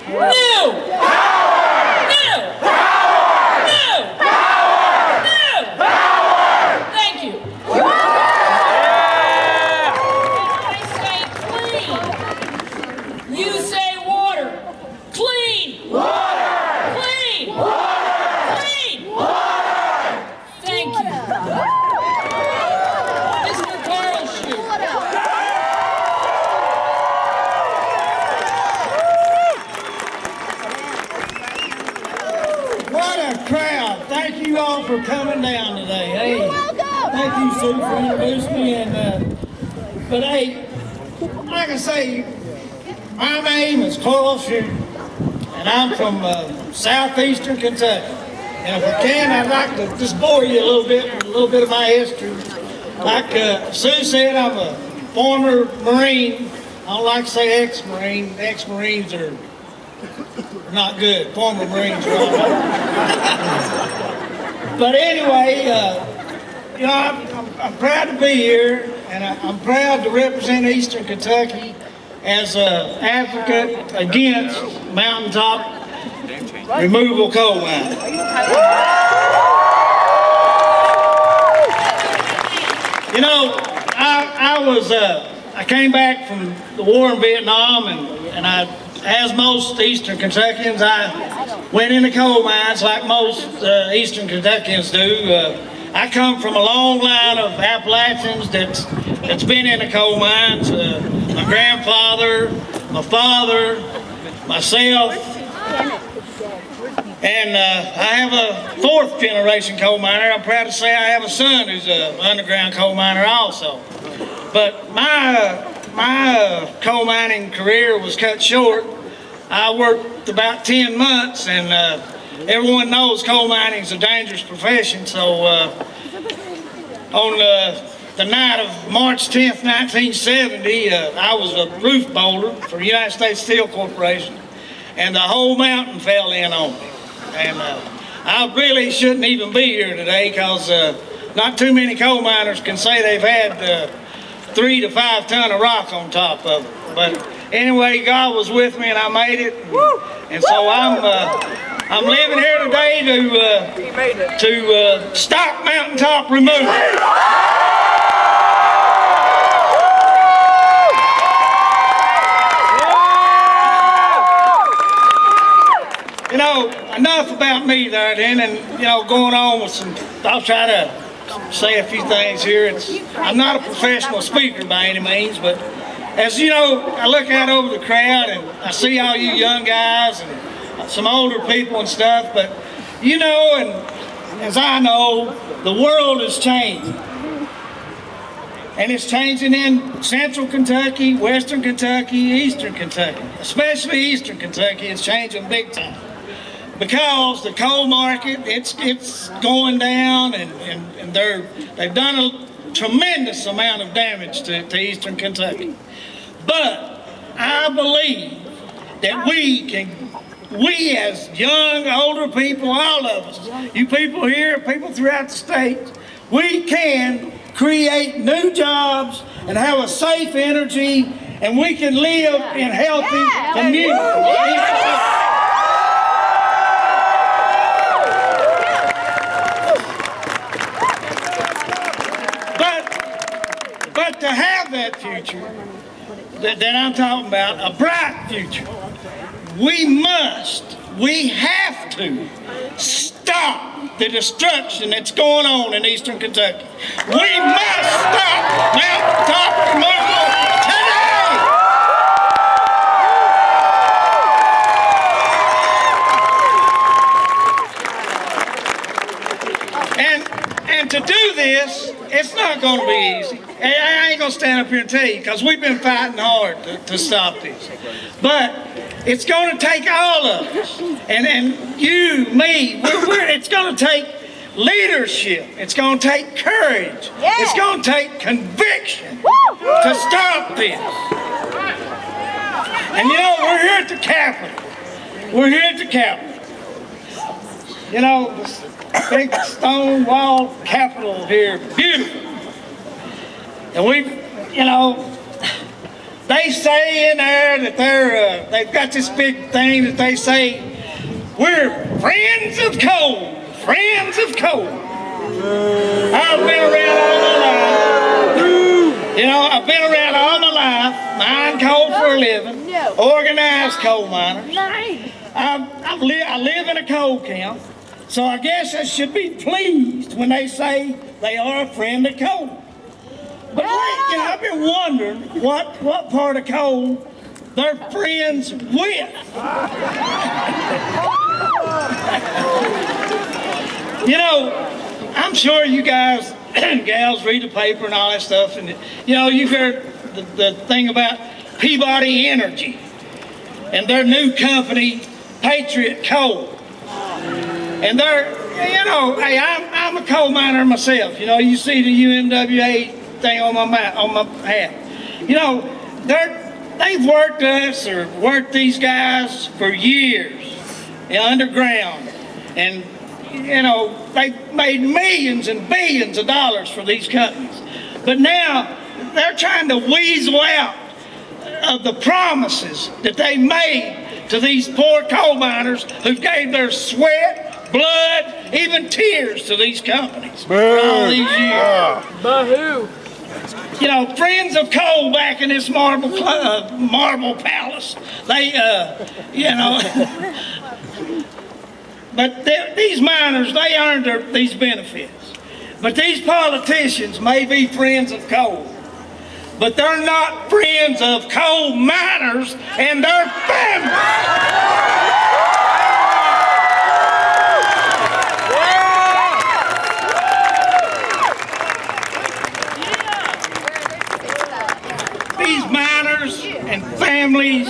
New! Power! New! Power! New! Power! New! Power! Thank you. I say clean. You say water. Clean. Water. Clean. Water. Clean. Water. Thank you. Mr. Carl Shue. What a crowd. Thank you all for coming down today. Hey, thank you, Sue, for introducing me. But hey, like I say, my name is Carl Shue, and I'm from southeastern Kentucky. And if I can, I'd like to just bore you a little bit with a little bit of my history. Like Sue said, I'm a former Marine. I don't like to say ex-Marine. Ex-Marines are not good. Former Marines are all right. But anyway, you know, I'm proud to be here, and I'm proud to represent Eastern Kentucky as an advocate against mountaintop removal coal mine. You know, I came back from the war in Vietnam, and as most Eastern Kentuckians, I went into coal mines like most Eastern Kentuckians do. I come from a long line of Appalachians that's been in the coal mines. My grandfather, my father, myself, and I have a fourth generation coal miner. I'm proud to say I have a son who's an underground coal miner also. But my coal mining career was cut short. I worked about 10 months, and everyone knows coal mining is a dangerous profession. So on the night of March 10th, 1970, I was a roof bolter for United States Steel Corporation, and the whole mountain fell in on me. And I really shouldn't even be here today, because not too many coal miners can say they've had 3 to 5 ton of rock on top of it. But anyway, God was with me, and I made it. And so I'm living here today to stop mountaintop removal. You know, enough about me there then, and you know, going on with I'll try to say a few things here. I'm not a professional speaker by any means, but as you know, I look out over the crowd and I see all you young guys and some older people and stuff, but you know, and as I know, the world is changing. And it's changing in central Kentucky, western Kentucky, eastern Kentucky. Especially eastern Kentucky, it's changing big time. Because the coal market, it's going down, and they've done a tremendous amount of damage to eastern Kentucky. But I believe that we as young, older people, all of us, you people here, people throughout the state, we can create new jobs and have a safe energy, and we can live in healthy communities. But to have that future that I'm talking about, a bright future, we have to stop the destruction that's going on in eastern Kentucky. We must stop mountaintop removal today! And to do this, it's not going to be easy. I ain't going to stand up here and tell you, because we've been fighting hard to stop this. But it's going to take all of us, and you, me, it's going to take leadership. It's going to take courage. Yeah. It's going to take conviction to stop this. And you know, we're here at the Capitol. We're here at the Capitol. You know, this big stone wall Capitol here, beautiful. And They say in there that they've got this big thing that they say, we're friends of coal, friends of coal. I've been around all my life. You know, I've been around all my life, mining coal for a living, organized coal miners. I live in a coal camp, so I guess I should be pleased when they say they are a friend of coal. But you know, I've been wondering what part of coal they're friends with. You know, I'm sure you guys and gals read the paper and all that stuff, and you know, you've heard the thing about Peabody Energy and their new company, Patriot Coal. And they're, you know, hey, I'm a coal miner myself. You know, you see the UMWA thing on my hat. You know, they've worked us or worked these guys for years underground, and you know, they've made millions and billions of dollars for these companies. But now they're trying to weasel out of the promises that they made to these poor coal miners who gave their sweat, blood, even tears to these companies for all these years. Boo-hoo. You know, friends of coal back in this marble palace, they, you know, but these miners, they earned these benefits. But these politicians may be friends of coal, but they're not friends of coal miners and their families. These miners and families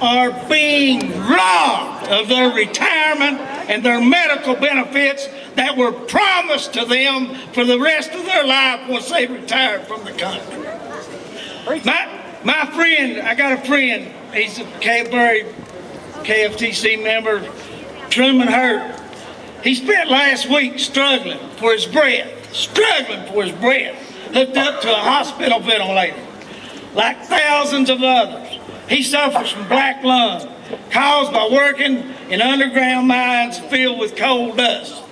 are being robbed of their retirement and their medical benefits that were promised to them for the rest of their life once they retired from the country. My friend, I got a friend, he's a very KFTC member, Truman Hurt. He spent last week struggling for his breath, hooked up to a hospital ventilator, like thousands of others. He suffers from black lung, caused by working in underground mines filled with coal dust.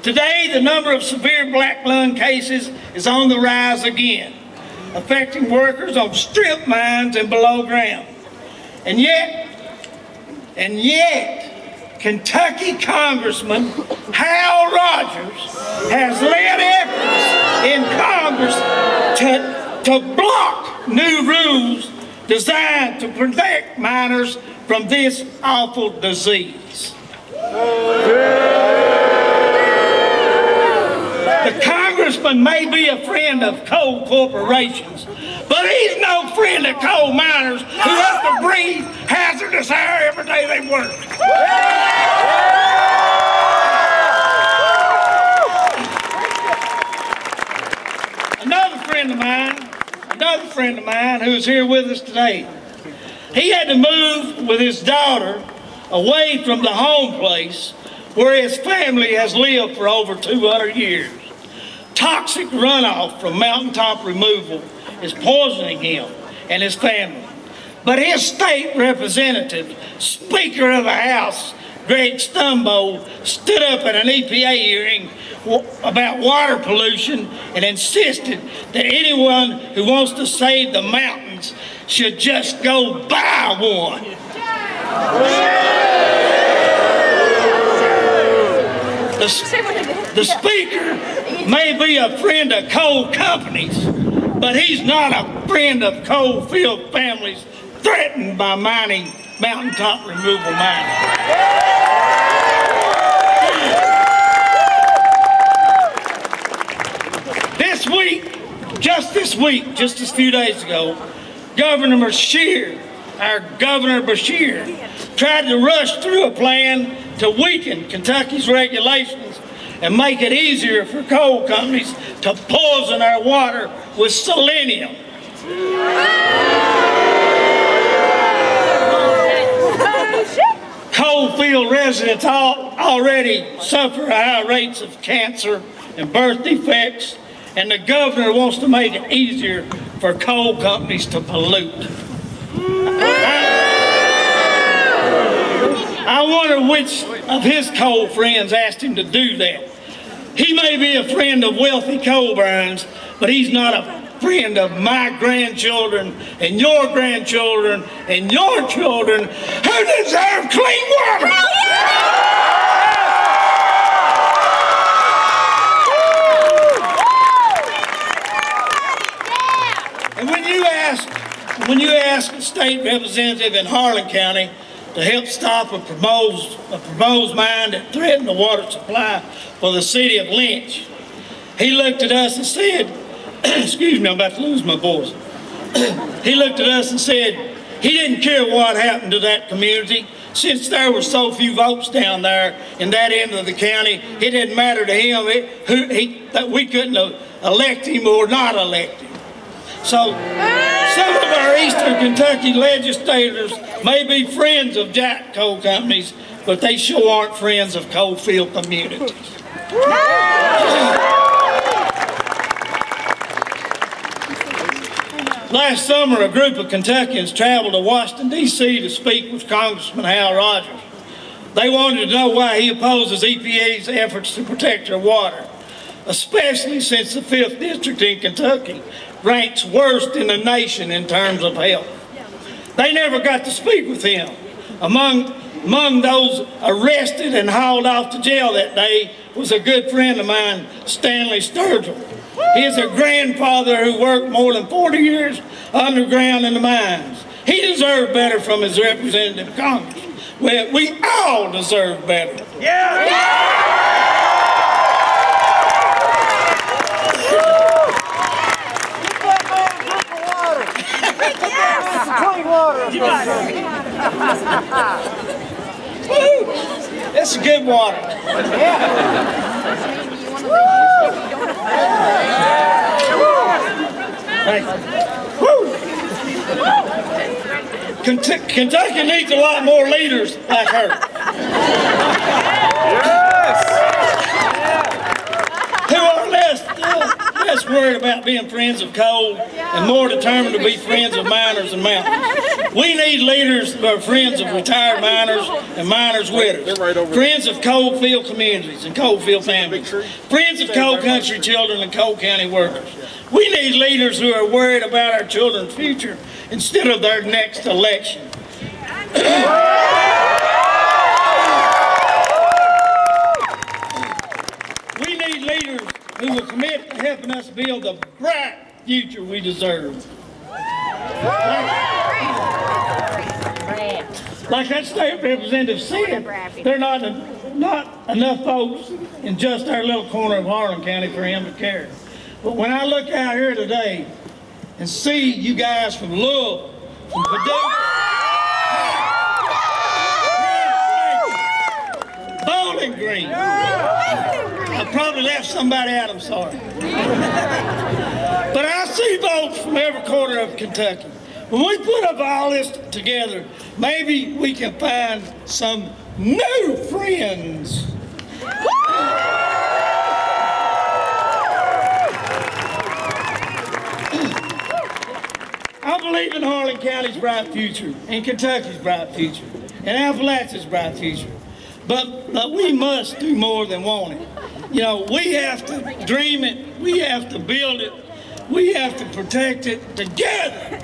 Today, the number of severe black lung cases is on the rise again, affecting workers on strip mines and below ground. And yet, Kentucky Congressman Hal Rogers has led efforts in Congress to block new rules designed to protect miners from this awful disease. The congressman may be a friend of coal corporations, but he's no friend of coal miners who have to breathe hazardous air every day they work. Another friend of mine who's here with us today, he had to move with his daughter away from the home place where his family has lived for over 200 years. Toxic runoff from mountaintop removal is poisoning him and his family. But his state representative, Speaker of the House, Greg Stumbo, stood up at an EPA hearing about water pollution and insisted that anyone who wants to save the mountains should just go buy one. The Speaker may be a friend of coal companies, but he's not a friend of coal-filled families threatened by mining mountaintop removal mining. This week, just a few days ago, Governor Bashir tried to rush through a plan to weaken Kentucky's regulations and make it easier for coal companies to poison our water with selenium. Coal-field residents already suffer high rates of cancer and birth defects, and the governor wants to make it easier for coal companies to pollute. I wonder which of his coal friends asked him to do that. He may be a friend of wealthy coal barons, but he's not a friend of my grandchildren and your grandchildren and your children who deserve clean water. And when you ask a state representative in Harlan County to help stop a proposed mine that threatened the water supply for the city of Lynch, he looked at us and said, excuse me, I'm about to lose my voice. He looked at us and said he didn't care what happened to that community. Since there were so few votes down there in that end of the county, it didn't matter to him that we couldn't elect him or not elect him. So some of our Eastern Kentucky legislators may be friends of jack coal companies, but they sure aren't friends of coal field communities. Last summer, a group of Kentuckians traveled to Washington, D.C. to speak with Congressman Hal Rogers. They wanted to know why he opposes EPA's efforts to protect our water, especially since the 5th District in Kentucky ranks worst in the nation in terms of health. They never got to speak with him. Among those arrested and hauled off to jail that day was a good friend of mine, Stanley Sturgill. He is a grandfather who worked more than 40 years underground in the mines. He deserved better from his representative of Congress. Well, we all deserve better. Clean water. Woo! That's good water. Thank you. Woo! Kentucky needs a lot more leaders like her. Who are less worried about being friends of coal and more determined to be friends of miners and mountains. We need leaders who are friends of retired miners and miners' widows, friends of coal field communities and coal field families, friends of coal country children and coal county workers. We need leaders who are worried about our children's future instead of their next election. We need leaders who will commit to helping us build the bright future we deserve. Like that state representative said, there are not enough folks in just our little corner of Harlan County for him to carry. But when I look out here today and see you guys from Louisville, from Paducah, Bowling Green, I probably left somebody out, I'm sorry. But I see votes from every corner of Kentucky. When we put up all this together, maybe we can find some new friends. I believe in Harlan County's bright future, and Kentucky's bright future, and Appalachia's bright future. But we must do more than want it. You know, we have to dream it, we have to build it, we have to protect it together.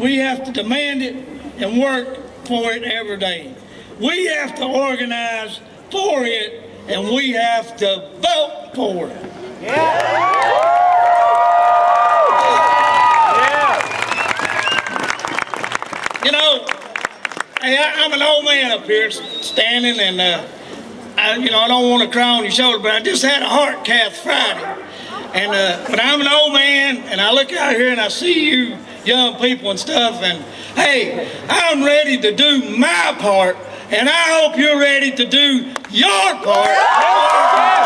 We have to demand it and work for it every day. We have to organize for it, and we have to vote for it. You know, I'm an old man up here standing, and I don't want to cry on your shoulder, but I just had a heart cath Friday. And but I'm an old man, and I look out here and I see you young people and stuff, and hey, I'm ready to do my part, and I hope you're ready to do your part.